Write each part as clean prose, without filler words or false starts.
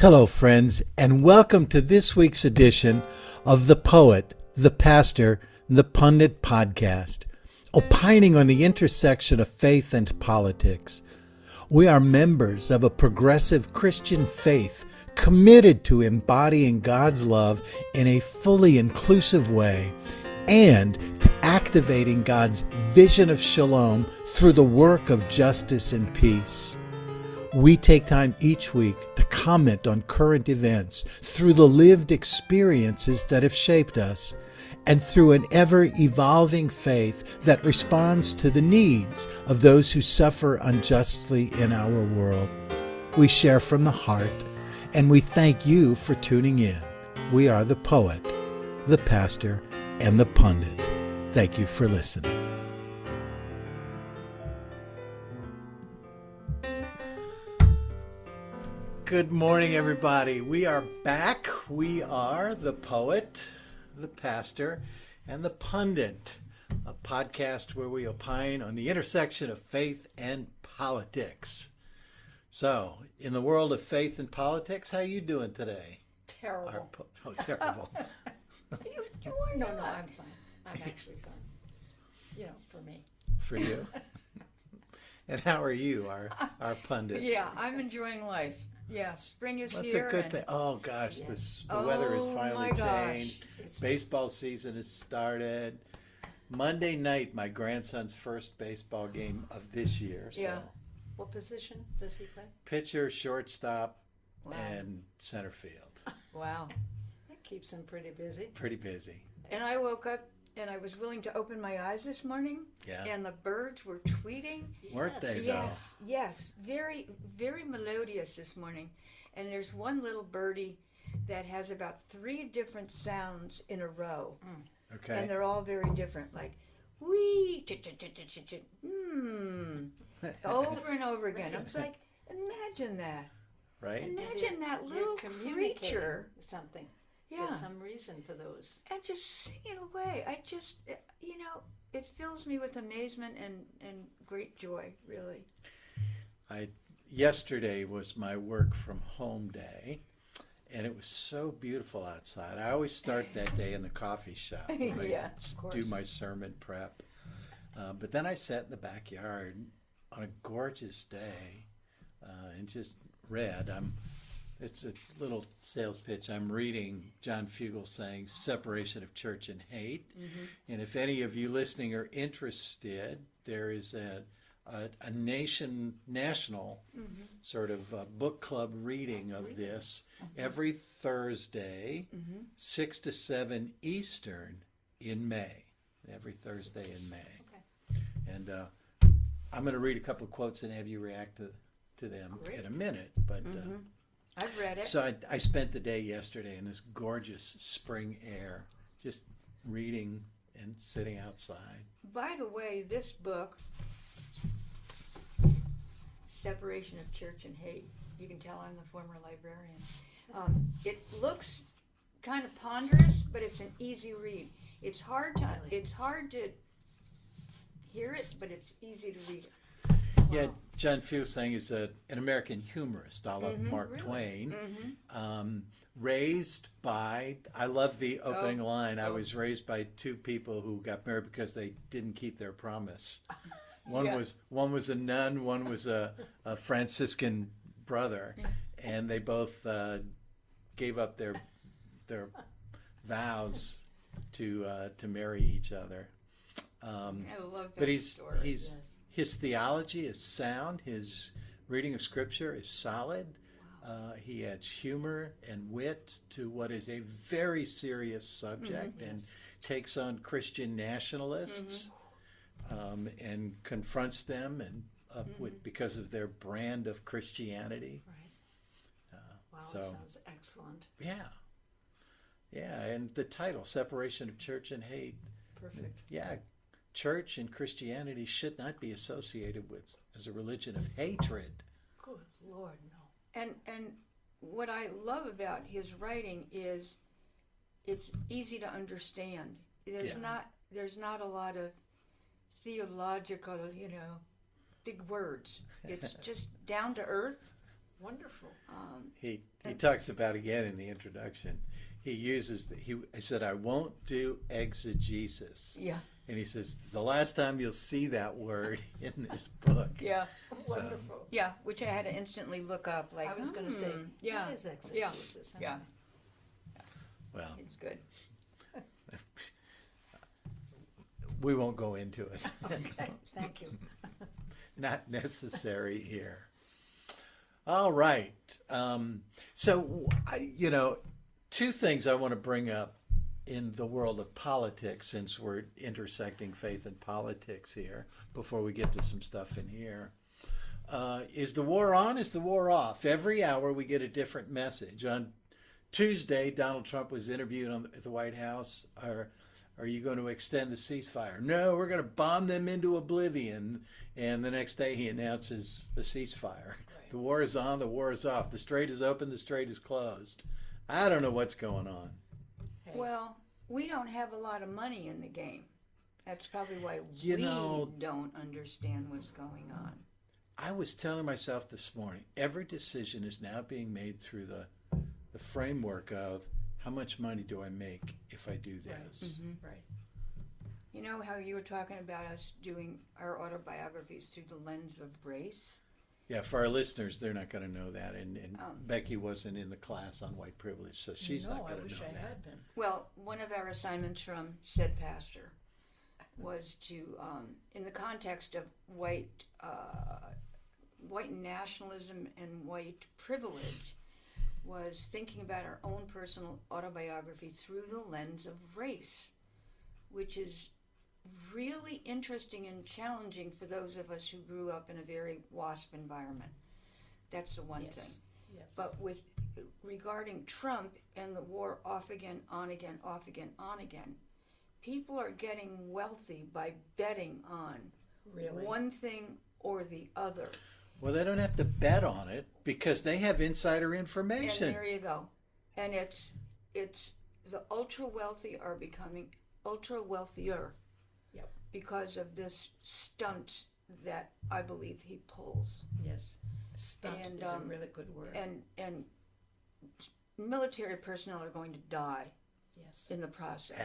Hello, friends, and welcome to this week's edition of The Poet, the Pastor, the Pundit podcast, opining on the intersection of faith and politics. We are members of a progressive Christian faith committed to embodying God's love in a fully inclusive way and to activating God's vision of shalom through the work of justice and peace. We take time each week to comment on current events through the lived experiences that have shaped us and through an ever-evolving faith that responds to the needs of those who suffer unjustly in our world. We share from the heart, and we thank you for tuning in. We are the poet, the pastor, and the pundit. Thank you for listening. Good morning, everybody. We are back. We are the poet, the pastor, and the pundit, a podcast where we opine on the intersection of faith and politics. So, in the world of faith and politics, how are you doing today? Terrible. Terrible. You are no, I'm fine. I'm actually fine. For me. For you? And how are you, our pundit? Yeah, I'm enjoying life. Yeah, spring is That's here. A good thing. Oh gosh, Yes. the weather has finally my gosh. changed. Baseball season has started. Monday night, my grandson's first baseball game of this year. So. Yeah. What position does he play? Pitcher, shortstop, Wow. and center field. Wow. That keeps him pretty busy. Pretty busy. And I woke up and I was willing to open my eyes this morning. Yeah. And the birds were tweeting. Weren't they, Yes. though? Yes. Very, very melodious this morning. And there's one little birdie that has about 3 different sounds in a row. Okay. And they're all very different, like wee, over and over again. I was like, imagine that. Right? Imagine that They're little communicating creature. something. Yeah. There's some reason for those. And just singing away. It fills me with amazement and great joy, really. Yesterday was my work from home day, and it was so beautiful outside. I always start that day in the coffee shop. Where Yeah, I do my sermon prep. But then I sat in the backyard on a gorgeous day and just read. It's a little sales pitch. I'm reading John Fugelsang's Separation of Church and Hate. Mm-hmm. And if any of you listening are interested, there is a national mm-hmm. sort of book club reading of this every Thursday, 6 to 7 Eastern in May. Every Thursday in May. Okay. And I'm going to read a couple of quotes and have you react to them in a minute. But I've read it. So I spent the day yesterday in this gorgeous spring air, just reading and sitting outside. By the way, this book, Separation of Church and Hate, you can tell I'm the former librarian. It looks kind of ponderous, but it's an easy read. It's hard to hear it, but it's easy to read it. Wow. Yeah, John Fugelsang is an American humorist, a la Mark really? Twain. Raised by, I love the opening line, I was raised by 2 people who got married because they didn't keep their promise. One was a nun, one was a Franciscan brother, and they both gave up their vows to marry each other. I love that But story. his theology is sound. His reading of Scripture is solid. Wow. He adds humor and wit to what is a very serious subject and takes on Christian nationalists and confronts them with because of their brand of Christianity. Right. Wow, that sounds excellent. Yeah, and the title, Separation of Church and Hate. Perfect. Yeah. Church and Christianity should not be associated with as a religion of hatred. Good Lord, no. And what I love about his writing is it's easy to understand. There's not a lot of theological, big words. It's just down to earth Wonderful. He talks about, again in the introduction, he said, I won't do exegesis. Yeah. And he says, it's the last time you'll see that word in this book. Yeah. Wonderful. Yeah, which I had to instantly look up. Like, I was going to say, yeah, what is exegesis? yeah, Well, it's good. we won't go into it. Okay, thank you. Not necessary here. All right. So, two things I want to bring up in the world of politics, since we're intersecting faith and politics here, before we get to some stuff in here. Is the war on? Is the war off? Every hour we get a different message. On Tuesday, Donald Trump was interviewed at the White House. Are you going to extend the ceasefire? No, we're going to bomb them into oblivion. And the next day he announces a ceasefire. Right. The war is on, the war is off. The strait is open, the strait is closed. I don't know what's going on. Hey. Well, we don't have a lot of money in the game. That's probably why we don't understand what's going on. I was telling myself this morning, every decision is now being made through the framework of how much money do I make if I do this? Right. Mm-hmm. Right. You know how you were talking about us doing our autobiographies through the lens of race? Yeah, for our listeners, they're not going to know that. And Becky wasn't in the class on white privilege, so she's not going to know that. No, I wish I had been. Well, one of our assignments from said pastor was to, in the context of white nationalism and white privilege, was thinking about our own personal autobiography through the lens of race, which is really interesting and challenging for those of us who grew up in a very WASP environment. That's the one thing. Yes. But regarding Trump and the war off again, on again, off again, on again, people are getting wealthy by betting on one thing or the other. Well, they don't have to bet on it because they have insider information. And there you go. And it's the ultra wealthy are becoming ultra wealthier. Yep. Because of this stunt that I believe he pulls. Yes. Stunt is a really good word. And military personnel are going to die. Yes. In the process.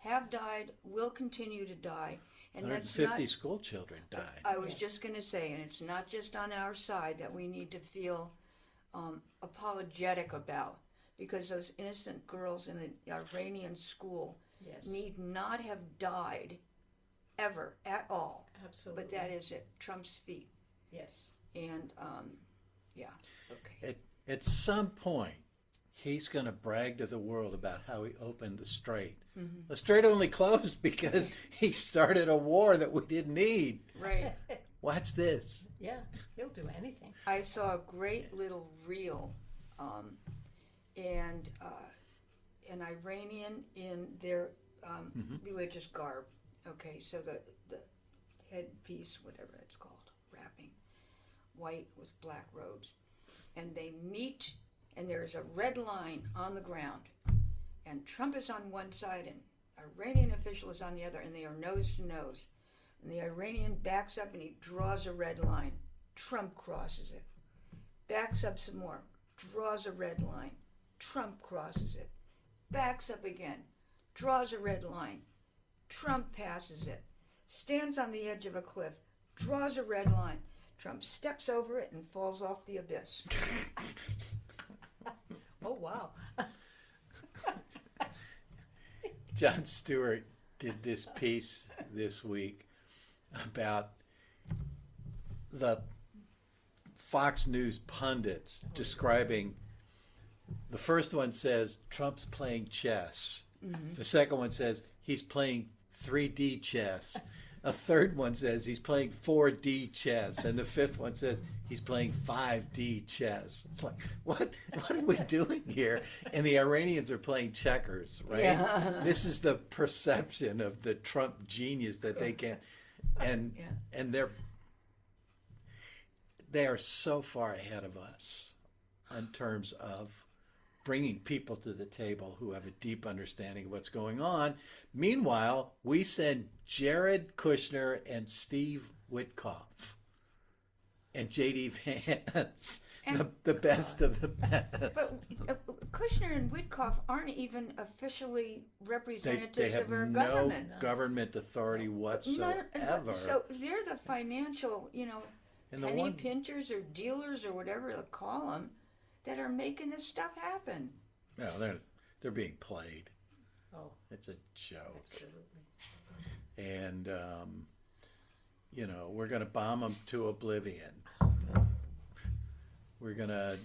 Have died. Will continue to die. And 150 school children died. I was just going to say, and it's not just on our side that we need to feel apologetic about, because those innocent girls in an Iranian school need not have died ever at all. Absolutely. But that is at Trump's feet. Yes. And okay. At some point, he's going to brag to the world about how he opened the strait. Mm-hmm. The strait only closed because he started a war that we didn't need. Right. Watch this. Yeah, he'll do anything. I saw a great little reel, and an Iranian in their religious garb. Okay, so the headpiece, whatever it's called, wrapping, white with black robes, and they meet. And there's a red line on the ground. And Trump is on one side and Iranian official is on the other, and they are nose to nose. And the Iranian backs up and he draws a red line. Trump crosses it. Backs up some more. Draws a red line. Trump crosses it. Backs up again. Draws a red line. Trump passes it. Stands on the edge of a cliff. Draws a red line. Trump steps over it and falls off the abyss. Oh, wow. Jon Stewart did this piece this week about the Fox News pundits describing, the first one says Trump's playing chess. Mm-hmm. The second one says he's playing 3D chess. A third one says he's playing 4D chess. And the fifth one says he's playing 5D chess. It's like, what are we doing here? And the Iranians are playing checkers, right? Yeah. This is the perception of the Trump genius that they can, and they are so far ahead of us in terms of bringing people to the table who have a deep understanding of what's going on. Meanwhile, we send Jared Kushner and Steve Witkoff and J.D. Vance And the best of the best. but Kushner and Witkoff aren't even officially They representatives have of our no government. government authority whatsoever. So they're the financial, And the penny one- pinchers or dealers or whatever you call them, that are making this stuff happen. No, they're being played. Oh, It's a joke. absolutely. And we're going to bomb them to oblivion. We're going to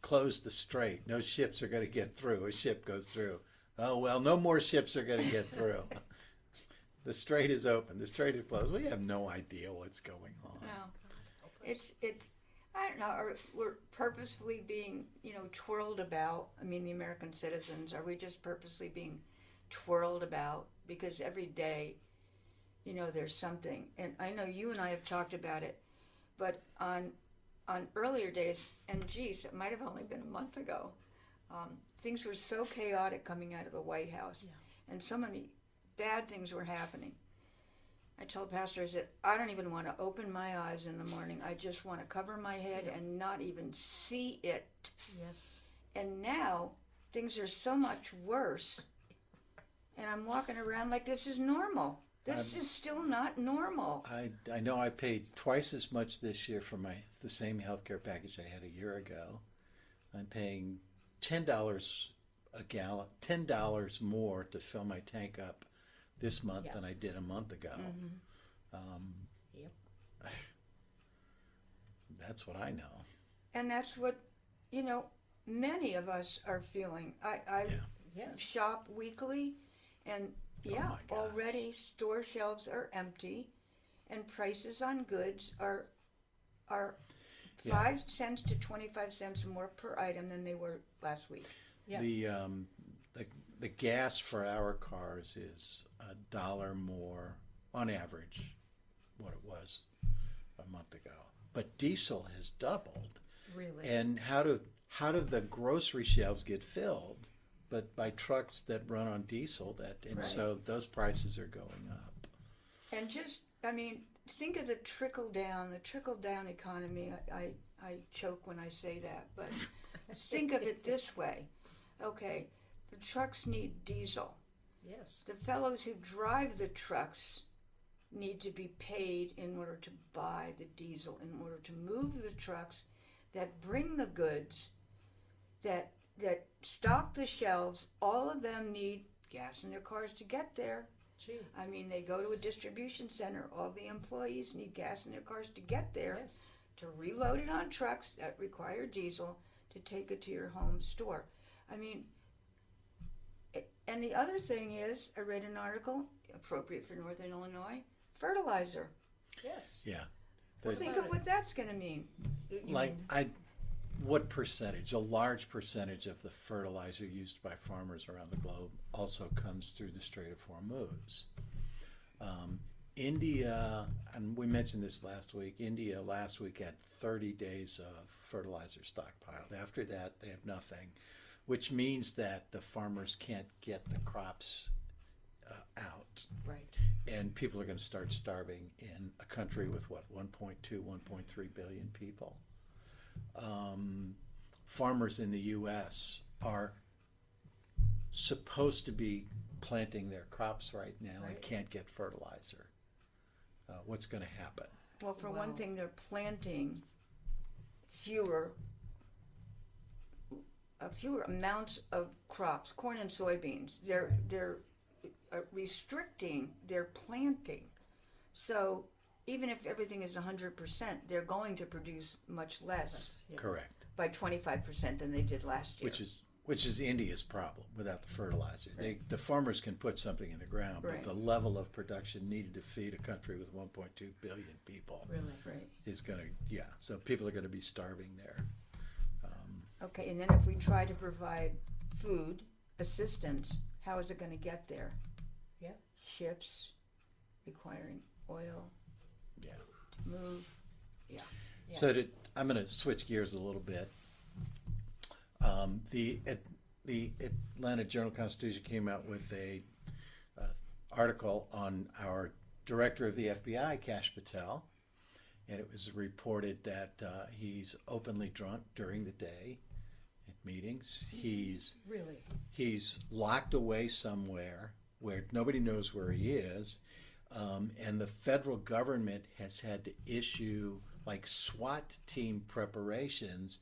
close the strait. No ships are going to get through. A ship goes through. Oh, well, no more ships are going to get through. The strait is open. The strait is closed. We have no idea what's going on. No, it's I don't know. We're purposefully being twirled about. I mean, the American citizens, are we just purposely being twirled about? Because every day, there's something. And I know you and I have talked about it, but on earlier days, and geez, it might have only been a month ago, things were so chaotic coming out of the White House, and so many bad things were happening. I told pastors that I don't even want to open my eyes in the morning. I just want to cover my head and not even see it. Yes. And now things are so much worse, and I'm walking around like this is normal. This is still not normal. I know I paid twice as much this year for the same healthcare package I had a year ago. I'm paying $10 a gallon, $10 more to fill my tank up this month than I did a month ago. Yep. That's what I know. And that's what, many of us are feeling. I Yes. shop weekly, and my gosh. already store shelves are empty, and prices on goods are 5 cents to 25 cents more per item than they were last week. Yeah. The gas for our cars is $1 more on average what it was a month ago. But diesel has doubled. Really. And how do the grocery shelves get filled? But by trucks that run on diesel, so those prices are going up. And think of the trickle down economy. I choke when I say that, but think of it this way. Okay, the trucks need diesel. Yes. The fellows who drive the trucks need to be paid in order to buy the diesel, in order to move the trucks that bring the goods, that stock the shelves. All of them need gas in their cars to get there. Gee. I mean, they go to a distribution center. All the employees need gas in their cars to get there, Yes. to reload it on trucks that require diesel to take it to your home store. I mean, and the other thing is, I read an article, appropriate for Northern Illinois, fertilizer. Yes. Yeah. Well, think of what that's going to mean. What percentage? A large percentage of the fertilizer used by farmers around the globe also comes through the Strait of Hormuz. India, and we mentioned this last week, India last week had 30 days of fertilizer stockpiled. After that, they have nothing, which means that the farmers can't get the crops out. Right. And people are going to start starving in a country with 1.2, 1.3 billion people. Farmers in the U.S. are supposed to be planting their crops right now and can't get fertilizer. What's going to happen? Well, for one thing, they're planting fewer amounts of crops, corn and soybeans. They're restricting their planting. So even if everything is 100%, they're going to produce much less, Correct. by 25% than they did last year. Which is India's problem without the fertilizer. The farmers can put something in the ground, but Right. the level of production needed to feed a country with 1.2 billion people Really. Right. is going to, so people are going to be starving there. Okay, and then if we try to provide food assistance, how is it going to get there? Yeah. Ships requiring oil Yeah. to move. Yeah. So I'm going to switch gears a little bit. The Atlanta Journal-Constitution came out with a article on our director of the FBI, Kash Patel, and it was reported that he's openly drunk during the day at meetings. Really? He's locked away somewhere where nobody knows where he is, and the federal government has had to issue like SWAT team preparations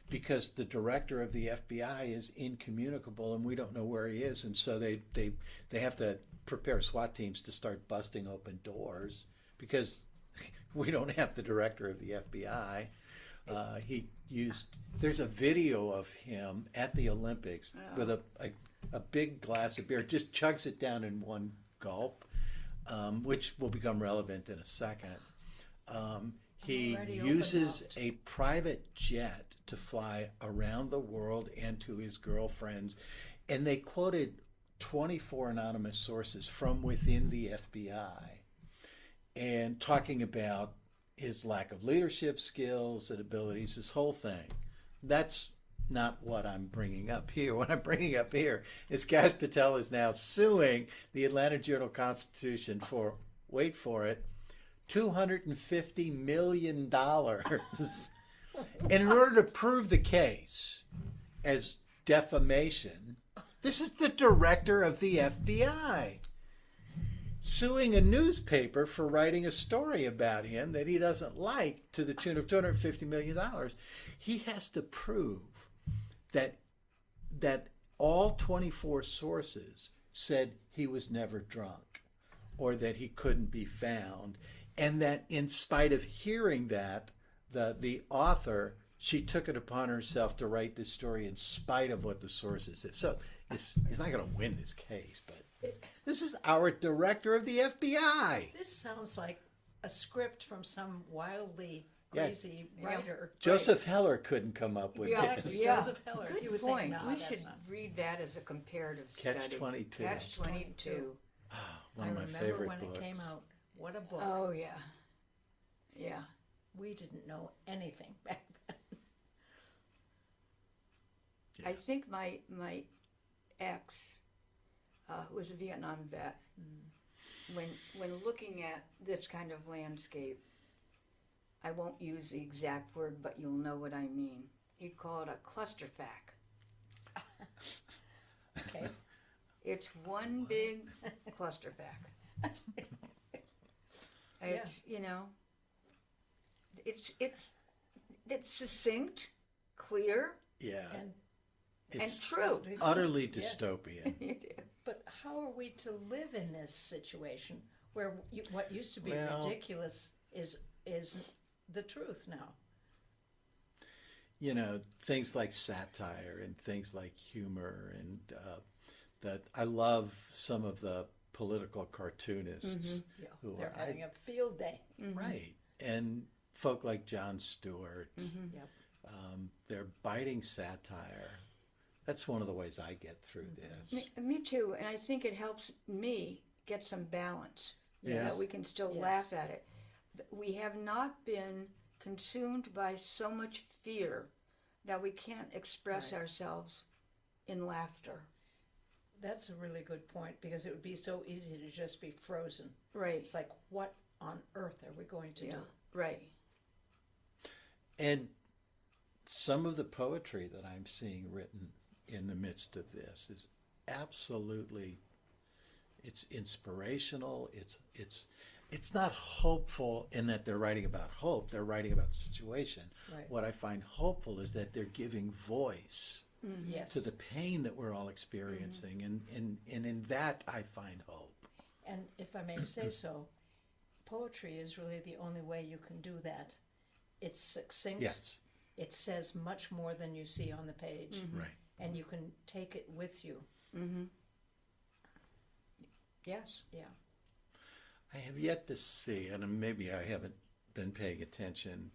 because the director of the FBI is incommunicable and we don't know where he is, and so they have to prepare SWAT teams to start busting open doors because we don't have the director of the FBI. There's a video of him at the Olympics with a big glass of beer, just chugs it down in one gulp, which will become relevant in a second. He uses a private jet to fly around the world and to his girlfriends, and they quoted 24 anonymous sources from within the FBI and talking about his lack of leadership skills and abilities, this whole thing. That's not what I'm bringing up here. What I'm bringing up here is Kash Patel is now suing the Atlanta Journal-Constitution for, wait for it, $250 million. And in order to prove the case as defamation, this is the director of the FBI suing a newspaper for writing a story about him that he doesn't like to the tune of $250 million. He has to prove that all 24 sources said he was never drunk or that he couldn't be found, and that in spite of hearing that, the author, she took it upon herself to write this story in spite of what the sources said. So he's not going to win this case, but this is our director of the FBI. This sounds like a script from some wildly crazy writer. Joseph Heller couldn't come up with this. Yeah. Joseph Heller. Good You would point. think, no, We that's should not. read that as a comparative study. Catch-22. Catch-22. One of my I remember favorite when books. it came out. What a book. Oh, yeah. Yeah. We didn't know anything back then. I think my ex, who was a Vietnam vet, when looking at this kind of landscape, I won't use the exact word, but you'll know what I mean. He'd call it a clusterfuck. Okay. It's one big clusterfuck. It's it's succinct, clear, Yeah. And It's true. utterly Yes. dystopian. It is. But how are we to live in this situation where what used to be Well- ridiculous is the truth now? Things like satire and things like humor, and that I love some of the political cartoonists Yeah, who they're are having a field day. right, and folk like Jon Stewart. Yep. They're biting satire. That's one of the ways I get through this. Me too, and I think it helps me get some balance. Yeah. That we can still Yes. laugh at it. We have not been consumed by so much fear that we can't express Right. ourselves in laughter. That's a really good point because it would be so easy to just be frozen. Right. It's like, what on earth are we going to Yeah. do? Right. And some of the poetry that I'm seeing written in the midst of this is absolutely, it's inspirational. It's not hopeful in that they're writing about hope. They're writing about the situation. Right. What I find hopeful is that they're giving voice Yes. to the pain that we're all experiencing, and in that I find hope. And if I may say so, poetry is really the only way you can do that. It's succinct. Yes, It says much more than you see on the page. right. And you can take it with you. Yes. Yeah. I have yet to see, and maybe I haven't been paying attention,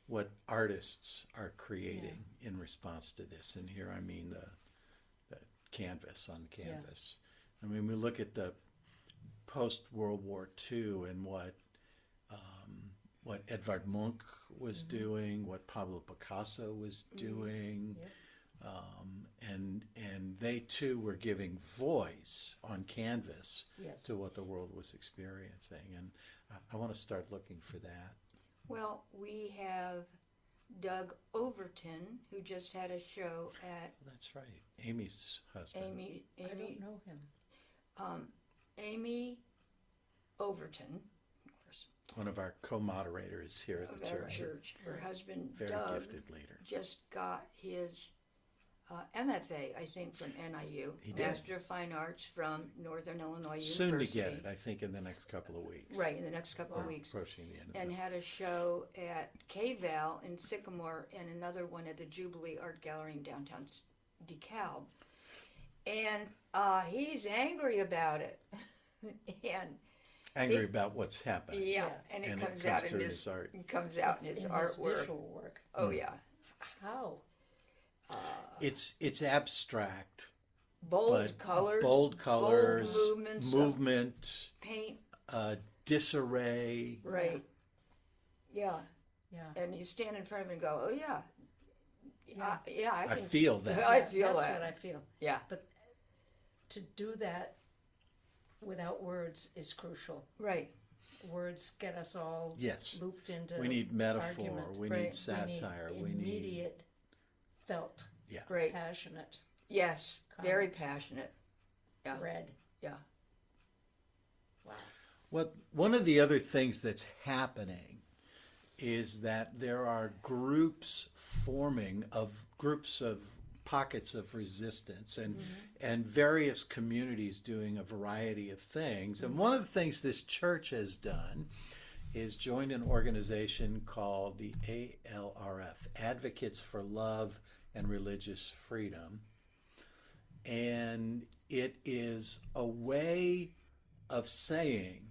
what artists are creating in response to this. And here I mean the canvas on canvas. I mean, we look at the post-World War II and what Edvard Munch was doing, what Pablo Picasso was doing, Yep. and they too were giving voice on canvas Yes. to what the world was experiencing, and I want to start looking for that. Well, we have Doug Overton, who just had a show at That's right. Amy's husband. Amy I don't know him. Amy Overton, of course, One of our co-moderators here at of the our church. church. Her husband Very Doug gifted leader. just got his MFA, I think, from NIU, He did. Master of Fine Arts from Northern Illinois Soon University. to get it, I think, in the next couple of weeks. Right, in the next couple of We're weeks. approaching the end of And it. had a show at K-Val in Sycamore and another one at the Jubilee Art Gallery in downtown DeKalb. And he's angry about it. And Angry about what's happening. yeah, Yeah. and it And comes it out comes in through his his art. It comes out in his In his artwork. visual work. Oh yeah, How? It's abstract. bold but colors, bold colors, bold movements, of movement, paint. disarray. Right. Yeah. Yeah. And you stand in front of him and go, "Oh yeah, Yeah. yeah, I I can feel that. I feel That's that. what I feel. Yeah. But to do that without words is crucial. Right. Words get us all Yes. looped into We need metaphor. argument. We Right. need satire. We need immediate, felt, yeah. Right. passionate, Yes. Very Comment. passionate. Yeah. red. Yeah. Wow. Well, one of the other things that's happening is that there are groups forming of groups of pockets of resistance and various communities doing a variety of things. And one of the things this church has done is joined an organization called the ALRF, Advocates for Love and Religious Freedom. And it is a way of saying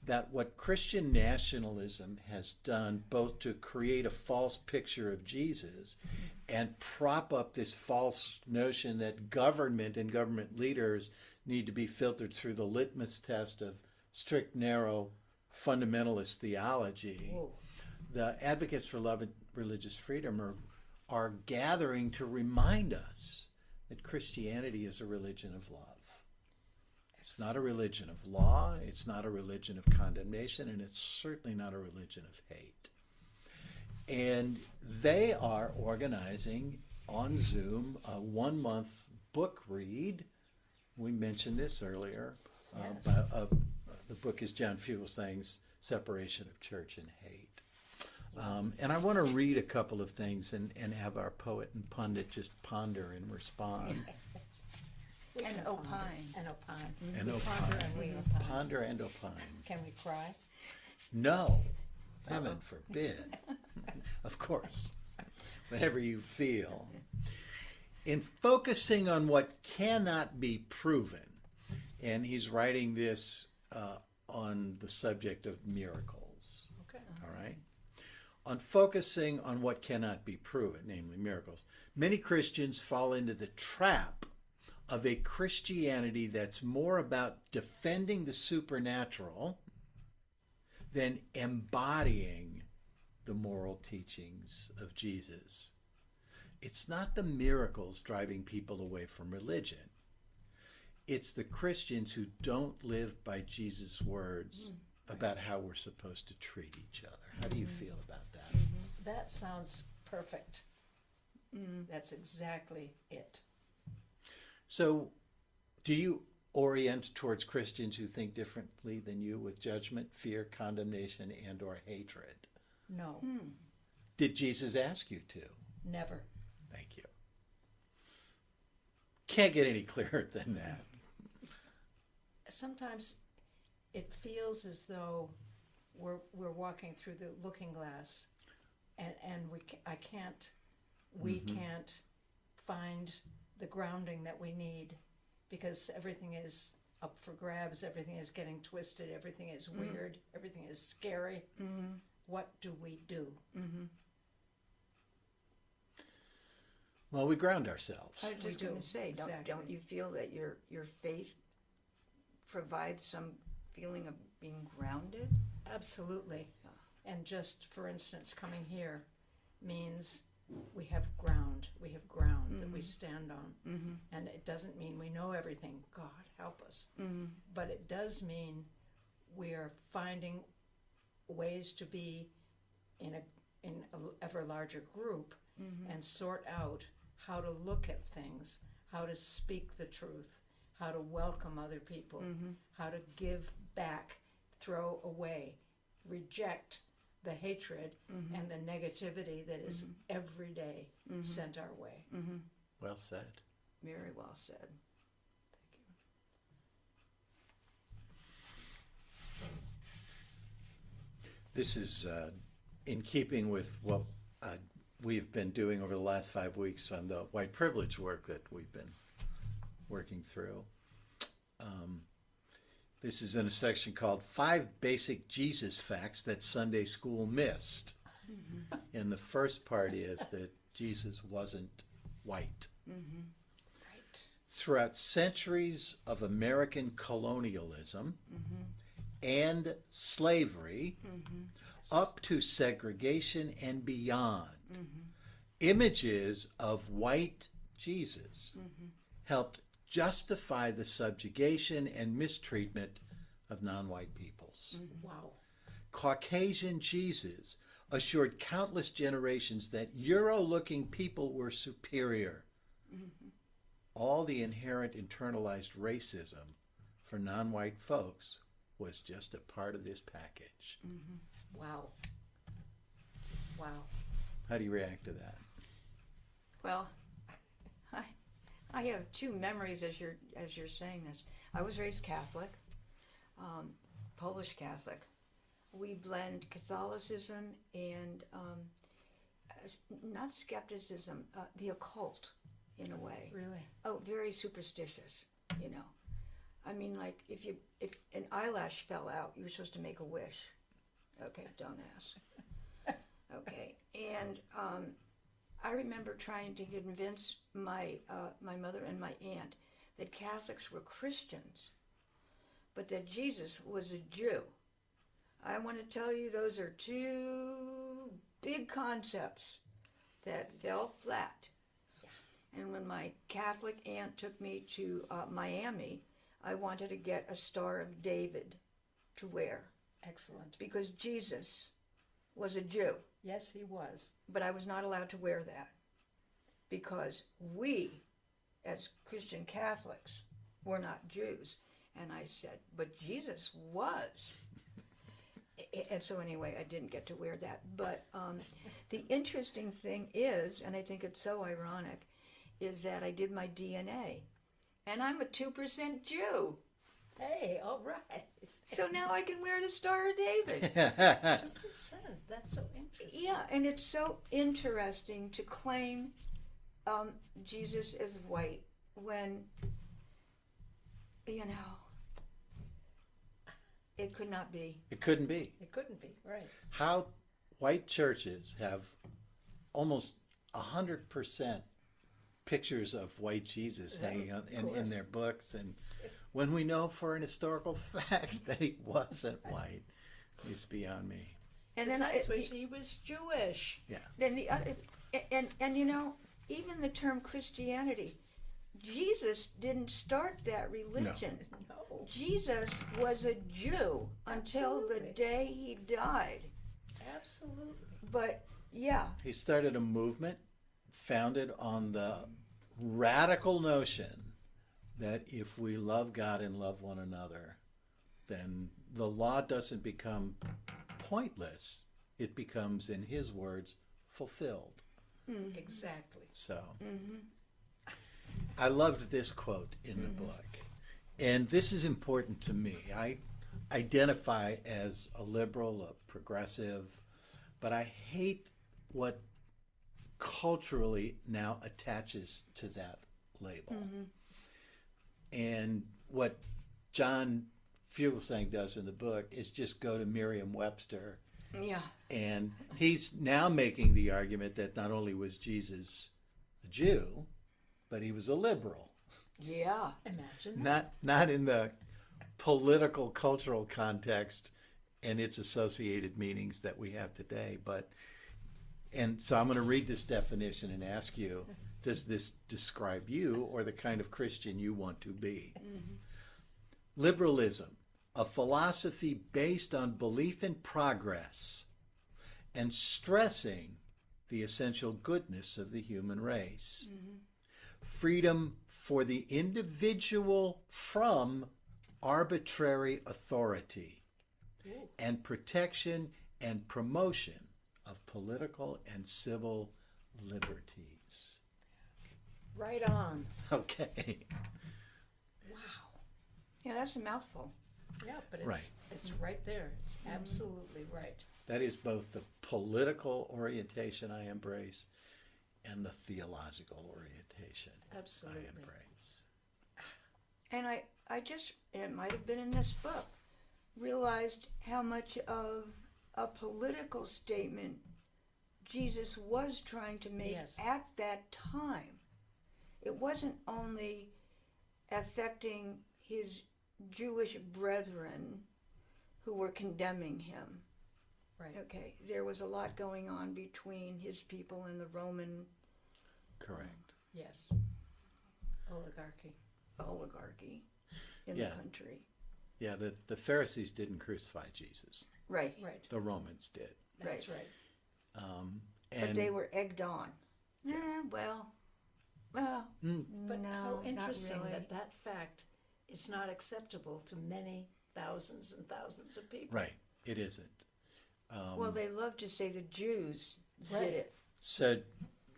that what Christian nationalism has done, both to create a false picture of Jesus and prop up this false notion that government and government leaders need to be filtered through the litmus test of strict, narrow, fundamentalist theology. Whoa. The Advocates for Love and Religious Freedom are gathering to remind us that Christianity is a religion of love. It's not a religion of law, it's not a religion of condemnation, and it's certainly not a religion of hate. And they are organizing on Zoom a 1-month book read. We mentioned this earlier. Yes. The book is John Fugelsang's Separation of Church and Hate. And I want to read a couple of things and have our poet and pundit just ponder and respond. And opine. And opine. And We opine. ponder and we opine. Ponder and opine. Can we cry? No, heaven forbid. Of course, whatever you feel. In focusing on what cannot be proven, and he's writing this on the subject of miracles, Okay. all right? On focusing on what cannot be proven, namely miracles, many Christians fall into the trap of a Christianity that's more about defending the supernatural than embodying the moral teachings of Jesus. It's not the miracles driving people away from religion. It's the Christians who don't live by Jesus' words about how we're supposed to treat each other. How do you feel about that? That sounds perfect. That's exactly it. So, do you orient towards Christians who think differently than you with judgment, fear, condemnation, and or hatred? No, Did Jesus ask you to? never. Thank you. Can't get any clearer than that. Sometimes it feels as though we're walking through the looking glass, and we can't find the grounding that we need because everything is up for grabs, everything is getting twisted, everything is weird, everything is scary. What do we do? Well, we ground ourselves. I was just We going do, to say, exactly. don't you feel that your faith provides some feeling of being grounded? Absolutely. And just for instance, coming here means we have ground that we stand on. And it doesn't mean we know everything. God help us. But it does mean we are finding ways to be in a ever larger group and sort out how to look at things, how to speak the truth, how to welcome other people, how to give back, throw away, reject the hatred and the negativity that is every day sent our way. Well said. Very well said. This is in keeping with what we've been doing over the last 5 weeks on the white privilege work that we've been working through. This is in a section called 5 Basic Jesus Facts That Sunday School Missed. And the first part is that Jesus wasn't white. Right. Throughout centuries of American colonialism and slavery, up to segregation and beyond, images of white Jesus helped justify the subjugation and mistreatment of non-white peoples. Wow. Caucasian Jesus assured countless generations that Euro-looking people were superior. All the inherent internalized racism for non-white folks was just a part of this package. Wow. Wow. How do you react to that? Well, I have two memories as you're saying this. I was raised Catholic, Polish Catholic. We blend Catholicism and not skepticism, the occult in a way. Really? Oh, very superstitious, you know. I mean, like if an eyelash fell out, you were supposed to make a wish. Okay, don't ask. Okay, and I remember trying to convince my mother and my aunt that Catholics were Christians, but that Jesus was a Jew. I want to tell you, those are two big concepts that fell flat. And when my Catholic aunt took me to Miami, I wanted to get a Star of David to wear. Excellent. Because Jesus was a Jew. Yes, he was. But I was not allowed to wear that. Because we, as Christian Catholics, were not Jews. And I said, but Jesus was. And so anyway, I didn't get to wear that. But the interesting thing is, and I think it's so ironic, is that I did my DNA. And I'm a 2% Jew. Hey, all right. So now I can wear the Star of David. 2%. That's so interesting. Yeah, and it's so interesting to claim Jesus as white when, you know, it could not be. It couldn't be. It couldn't be, right. How white churches have almost 100% pictures of white Jesus hanging on, in their books, and when we know for an historical fact that he wasn't white, it's beyond me. And then he was Jewish. Yeah. Then the other, and you know, even the term Christianity, Jesus didn't start that religion. No. Jesus was a Jew until the Absolutely. day he died. Absolutely. But yeah, He started a movement founded on the radical notion that if we love God and love one another, then the law doesn't become pointless. It becomes, in his words, fulfilled. Exactly. So I loved this quote in the book. And this is important to me. I identify as a liberal, a progressive, but I hate what culturally now attaches to that label. And what John Fugelsang does in the book is just go to Merriam-Webster, yeah, and he's now making the argument that not only was Jesus a Jew, but he was a liberal. yeah. Imagine that. Not in the political cultural context and its associated meanings that we have today, but and so I'm going to read this definition and ask you, does this describe you or the kind of Christian you want to be? Liberalism, a philosophy based on belief in progress and stressing the essential goodness of the human race. Freedom for the individual from arbitrary authority, and protection and promotion of political and civil liberties. Right on. Okay. Wow. Yeah, that's a mouthful. Yeah, but Right. it's right there. It's absolutely right. That is both the political orientation I embrace and the theological orientation Absolutely. I embrace. And I just, it might have been in this book, realized how much of a political statement Jesus was trying to make Yes. at that time. It wasn't only affecting his Jewish brethren who were condemning him. Right. Okay, there was a lot going on between his people and the Roman Correct. Yes. Oligarchy. oligarchy in Yeah. the country. Yeah, the Pharisees didn't crucify Jesus. Right, Right. The Romans did. That's Right. right. but And they were egged on. Well, But no, how interesting not really. that fact is not acceptable to many thousands and thousands of people. right, it isn't. Well, they love to say the Jews Right. did it. So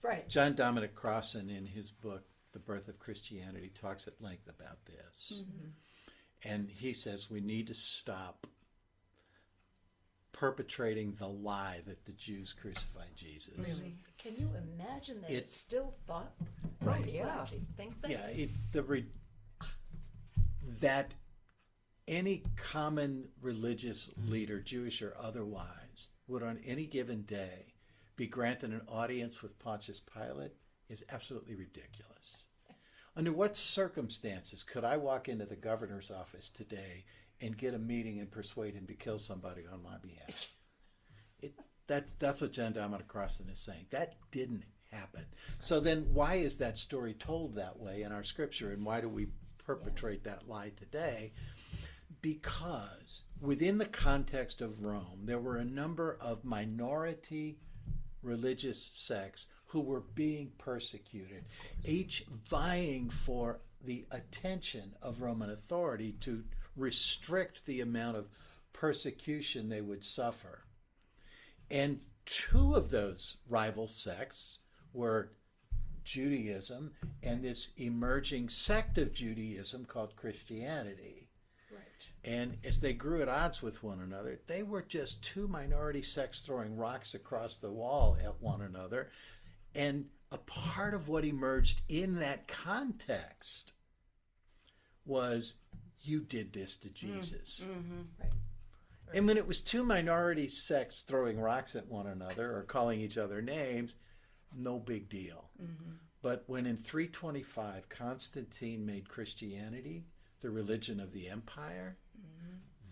Right. John Dominic Crossan, in his book The Birth of Christianity, talks at length about this. And he says we need to stop perpetrating the lie that the Jews crucified Jesus. Really. Can you imagine that it's It's- still thought? Right. People Yeah. actually think that? Yeah, that any common religious leader, Jewish or otherwise, would on any given day be granted an audience with Pontius Pilate is absolutely ridiculous. Under what circumstances could I walk into the governor's office today and get a meeting and persuade him to kill somebody on my behalf? That's what John Dominic Crossan is saying. That didn't happen. So then why is that story told that way in our scripture, and why do we perpetrate that lie today? Because within the context of Rome, there were a number of minority religious sects who were being persecuted, each vying for the attention of Roman authority to restrict the amount of persecution they would suffer. And two of those rival sects were Judaism and this emerging sect of Judaism called Christianity. Right. And as they grew at odds with one another, they were just two minority sects throwing rocks across the wall at one another. And a part of what emerged in that context was, you did this to Jesus. Right. And when it was two minority sects throwing rocks at one another or calling each other names, no big deal. But when in 325 Constantine made Christianity the religion of the empire,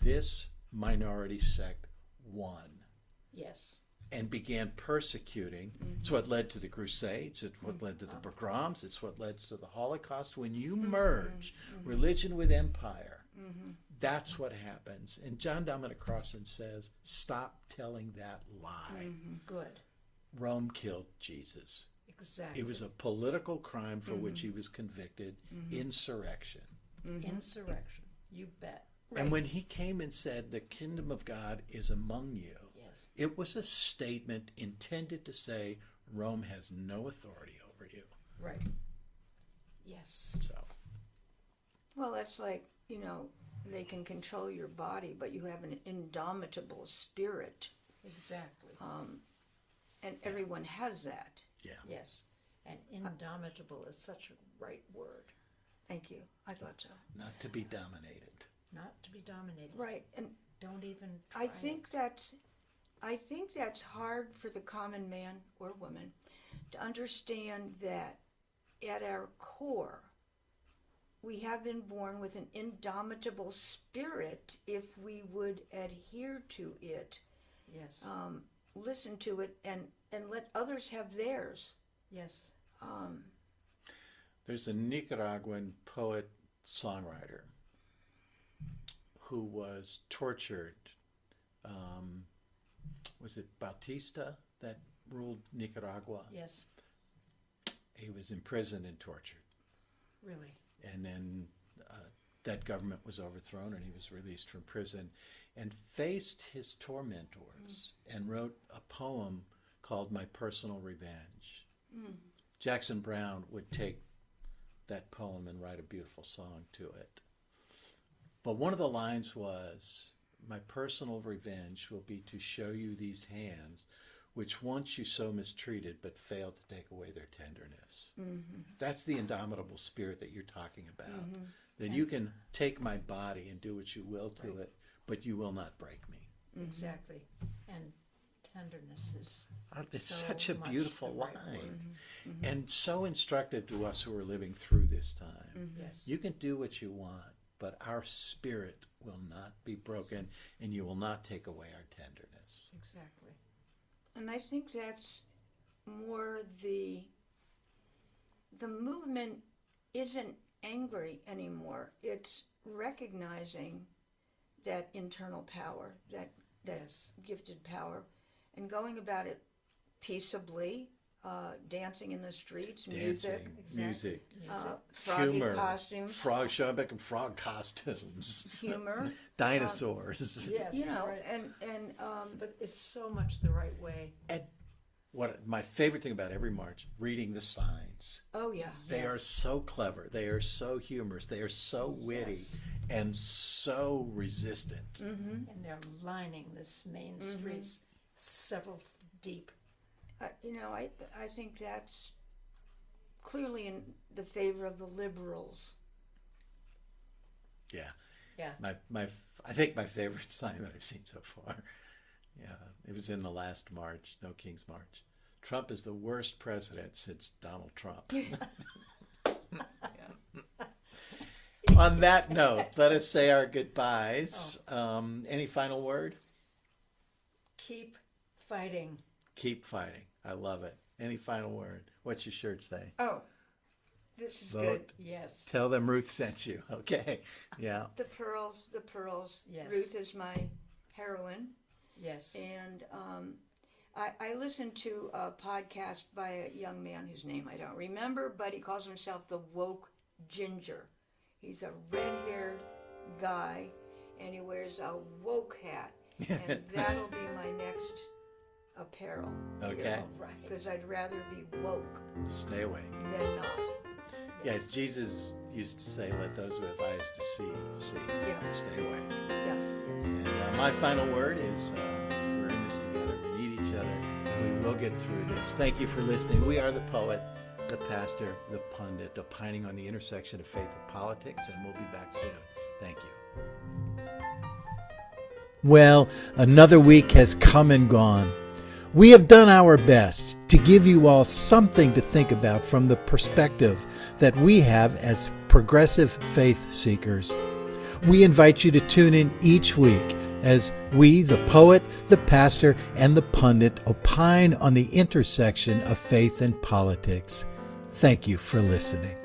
this minority sect won Yes. and began persecuting. It's what led to the Crusades. It's what led to the pogroms. It's what led to the Holocaust. When you merge religion with empire, that's what happens. And John Dominic Crossan says, stop telling that lie. Good. Rome killed Jesus. Exactly. It was a political crime for which he was convicted, insurrection. Insurrection. You bet. And when he came and said, the kingdom of God is among you, Yes. it was a statement intended to say, Rome has no authority over you. Right. Yes. So, Well, that's like, they can control your body, but you have an indomitable spirit, Exactly. and everyone has that. yeah. Yes. And indomitable is such a right word. Thank you. I thought so. Not to be dominated. Not to be dominated. Right, and Don't even try I think that's hard for the common man or woman to understand that at our core we have been born with an indomitable spirit if we would adhere to it, it. Yes. listen to it, and let others have theirs. Yes. There's a Nicaraguan poet songwriter who was tortured was it Bautista that ruled Nicaragua? Yes, He was imprisoned and tortured. really. And then that government was overthrown and he was released from prison and faced his tormentors and wrote a poem called My Personal Revenge. Jackson Browne would take that poem and write a beautiful song to it. But one of the lines was, my personal revenge will be to show you these hands which once you so mistreated but failed to take away their tenderness. That's the indomitable spirit that you're talking about. That you can take my body and do what you will to it, but you will not break me. Exactly. And tenderness is It's so such a much beautiful the right line. word. And so instructive to us who are living through this time. Yes. You can do what you want, but our spirit will not be broken and you will not take away our tenderness. Exactly. And I think that's more the movement isn't angry anymore. It's recognizing that internal power, that Yes. gifted power, and going about it peaceably, dancing in the streets, music, Dancing, Exactly. music, froggy humor, costumes, showing up in frog costumes, humor, dinosaurs. Yes. you know, right. and But it's so much the right way. And what my favorite thing about every march, reading the signs. oh yeah, They are so clever. They are so humorous. They are so witty Yes. and so resistant. And they're lining this main streets several deep. I think that's clearly in the favor of the liberals. Yeah. Yeah. I think my favorite sign that I've seen so far. Yeah, it was in the last march, No King's March. Trump is the worst president since Donald Trump. On that note, let us say our goodbyes. Any final word? Keep fighting. Keep fighting. I love it. Any final word? What's your shirt say? Oh, this is Vote. good. Yes. Tell them Ruth sent you. Okay. Yeah. The pearls. Yes. Ruth is my heroine. Yes. And I listened to a podcast by a young man whose name I don't remember, but he calls himself the Woke Ginger. He's a red-haired guy, and he wears a woke hat. And that'll be my next apparel. Okay. Right. Because I'd rather be woke Stay away. than not. Yeah, Yes. Jesus used to say, let those who have eyes to see. Yeah. Stay away. Yeah. Yes. And my final word is we're in this together. We need each other. We will get through this. Thank you for listening. We are the poet, the pastor, the pundit, opining on the intersection of faith and politics, and we'll be back soon. Thank you. Well, another week has come and gone. We have done our best to give you all something to think about from the perspective that we have as progressive faith seekers. We invite you to tune in each week as we, the poet, the pastor, and the pundit, opine on the intersection of faith and politics. Thank you for listening.